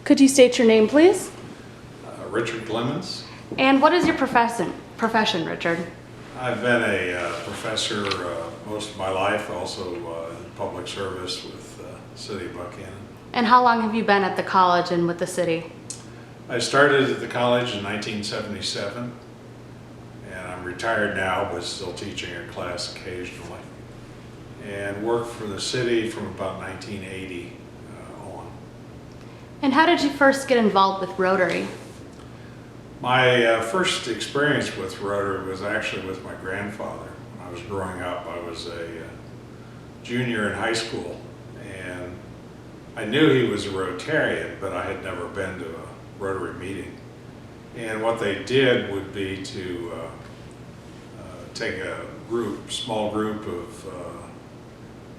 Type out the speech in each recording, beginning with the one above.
Could you state your name, please? Richard Clemens. And what is your profession, Richard? I've been a professor most of my life, also in public service with the city of Buckhannon. And how long have you been at the college and with the city? I started at the college in 1977, and I'm retired now, but still teaching a class occasionally. And worked for the city from about 1980 on. And how did you first get involved with Rotary? My first experience with Rotary was actually with my grandfather. When I was growing up, I was a junior in high school, and I knew he was a Rotarian, but I had never been to a Rotary meeting. And what they did would be to take a small group of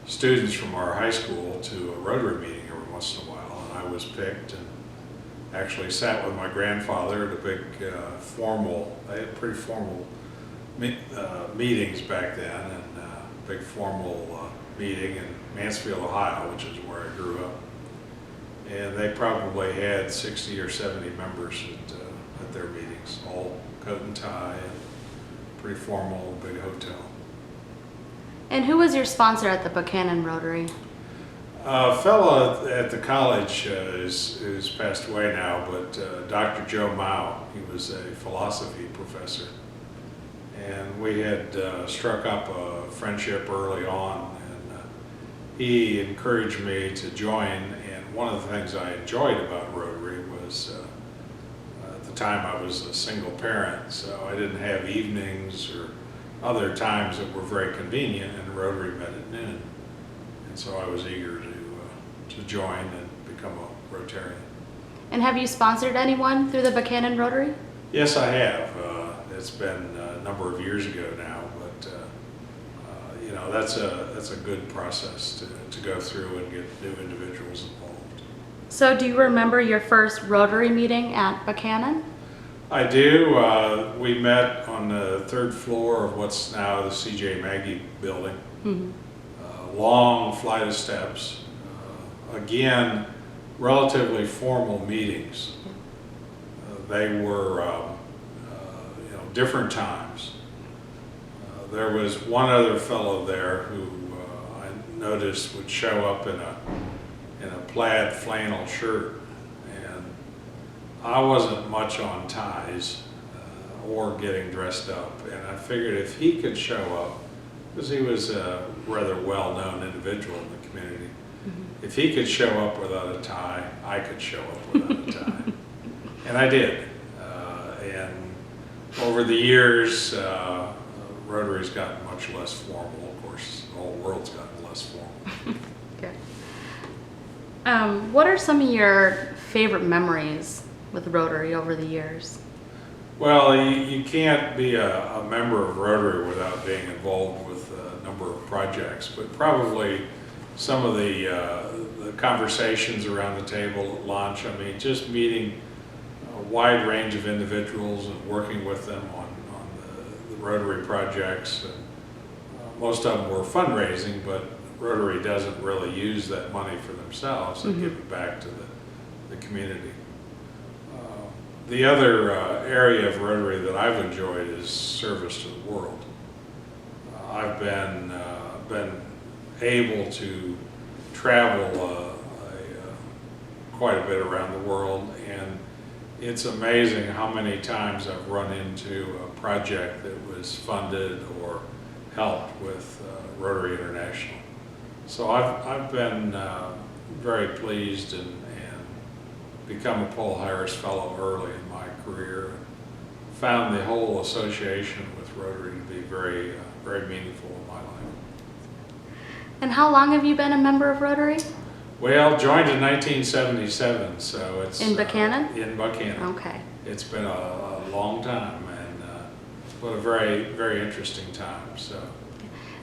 students from our high school to a Rotary meeting every once in a while, and I was picked and actually sat with my grandfather at a big they had pretty formal meetings back then, and a big formal meeting in Mansfield, Ohio, which is where I grew up. And they probably had 60 or 70 members at their meetings, all coat and tie, and pretty formal, big hotel. And who was your sponsor at the Buckhannon Rotary? A fellow at the college who's passed away now, but Dr. Joe Mao. He was a philosophy professor, and we had struck up a friendship early on, and he encouraged me to join. And one of the things I enjoyed about Rotary was at the time I was a single parent, so I didn't have evenings or other times that were very convenient, and Rotary met at noon. And so I was eager to join and become a Rotarian. And have you sponsored anyone through the Buckhannon Rotary? Yes, I have. It's been a number of years ago now, but you know, that's a good process to go through and get new individuals involved. So do you remember your first Rotary meeting at Buckhannon? I do. We met on the third floor of what's now the C.J. Maggie building. Mm-hmm. Long flight of steps. Again, relatively formal meetings. They were different times. There was one other fellow there who I noticed would show up in a plaid flannel shirt, and I wasn't much on ties or getting dressed up, and I figured if he could show up, because he was a rather well-known individual in the community, mm-hmm. If he could show up without a tie, I could show up without a tie. And I did. And over the years, Rotary's gotten much less formal. Of course, the whole world's gotten less formal. Okay. What are some of your favorite memories with Rotary over the years? Well, you can't be a member of Rotary without being involved with a number of projects, but probably some of the conversations around the table at lunch, I mean, just meeting a wide range of individuals and working with them on the Rotary projects. And, most of them were fundraising, but Rotary doesn't really use that money for themselves and mm-hmm. give it back to the community. The other area of Rotary that I've enjoyed is service to the world. I've been able to travel quite a bit around the world, and it's amazing how many times I've run into a project that was funded or helped with Rotary International. So I've been very pleased and become a Paul Harris Fellow early in my career. Found the whole association with Rotary to be very, very meaningful in my life. And how long have you been a member of Rotary? Well, joined in 1977, so it's in Buckhannon. In Buckhannon. Okay. It's been a long time, and what a very, very interesting time. So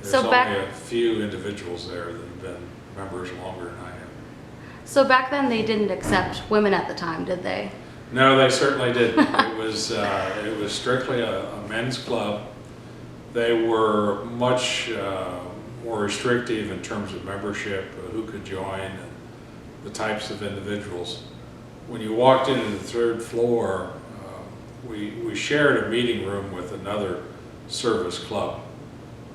there's only a few individuals there that have been members longer than I have. So back then they didn't accept women at the time, did they? No, they certainly didn't. It was strictly a men's club. They were much more restrictive in terms of membership, who could join, and the types of individuals. when you walked into the third floor, we shared a meeting room with another service club,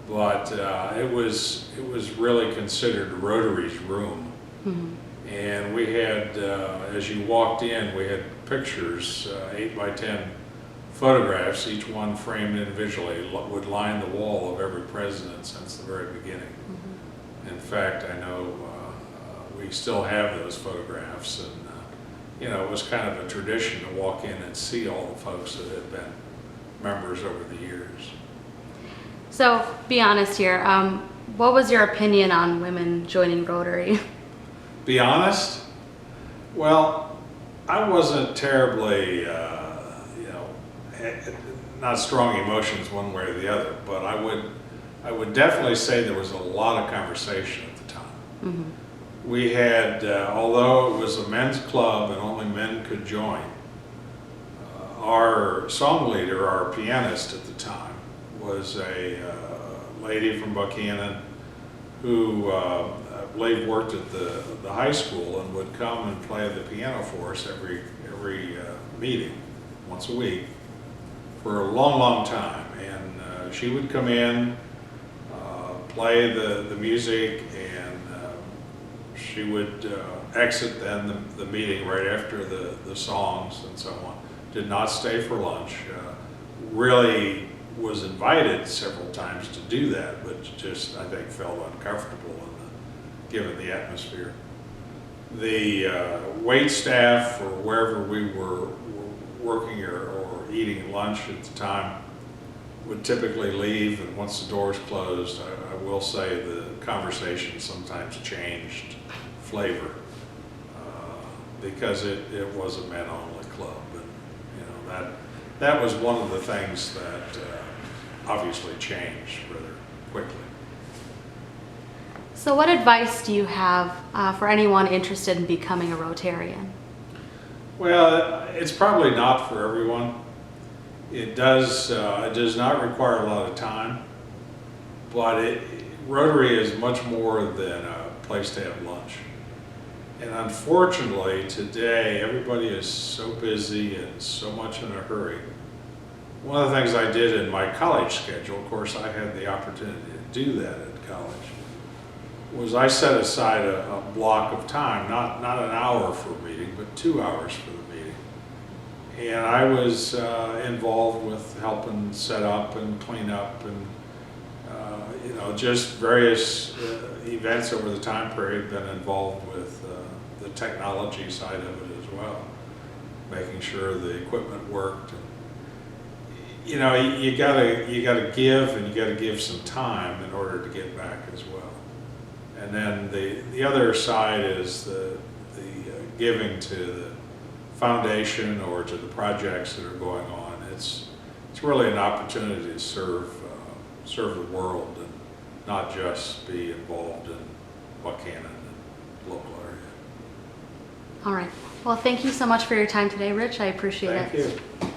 but it was really considered Rotary's room. Mm-hmm. And we had, as you walked in, we had pictures, 8 by 10 photographs, each one framed individually, would line the wall of every president since the very beginning. Mm-hmm. In fact, I know we still have those photographs, and it was kind of a tradition to walk in and see all the folks that had been members over the years. So, be honest here, what was your opinion on women joining Rotary? Be honest? Well, I wasn't terribly, not strong emotions one way or the other, but I would definitely say there was a lot of conversation at the time. Mm-hmm. We had, although it was a men's club and only men could join, our song leader, our pianist at the time, was a lady from Buckhannon who I believe worked at the high school and would come and play the piano for us every meeting, once a week, for a long time. And she would come in, play the music, and she would exit then the meeting right after the songs and so on. Did not stay for lunch. Really was invited several times to do that, but just, I think, felt uncomfortable given the atmosphere. The wait staff, or wherever we were working or eating lunch at the time, would typically leave, and once the doors closed, I will say the conversation sometimes changed flavor because it was a men-only club, and that was one of the things that obviously changed rather quickly. So what advice do you have for anyone interested in becoming a Rotarian? Well, it's probably not for everyone. It does not require a lot of time, but Rotary is much more than a place to have lunch. And unfortunately, today, everybody is so busy and so much in a hurry. One of the things I did in my college schedule, of course, I had the opportunity to do that at college, was I set aside a block of time, not an hour for a meeting, but 2 hours for the meeting. And I was involved with helping set up and clean up and, just various events over the time period, been involved with the technology side of it as well, making sure the equipment worked. And, you gotta give, and you gotta give some time in order to get back as well. And then the other side is the giving to the foundation or to the projects that are going on. It's really an opportunity to serve the world and not just be involved in Buckhannon and local area. All right. Well, thank you so much for your time today, Rich. I appreciate it. Thank you.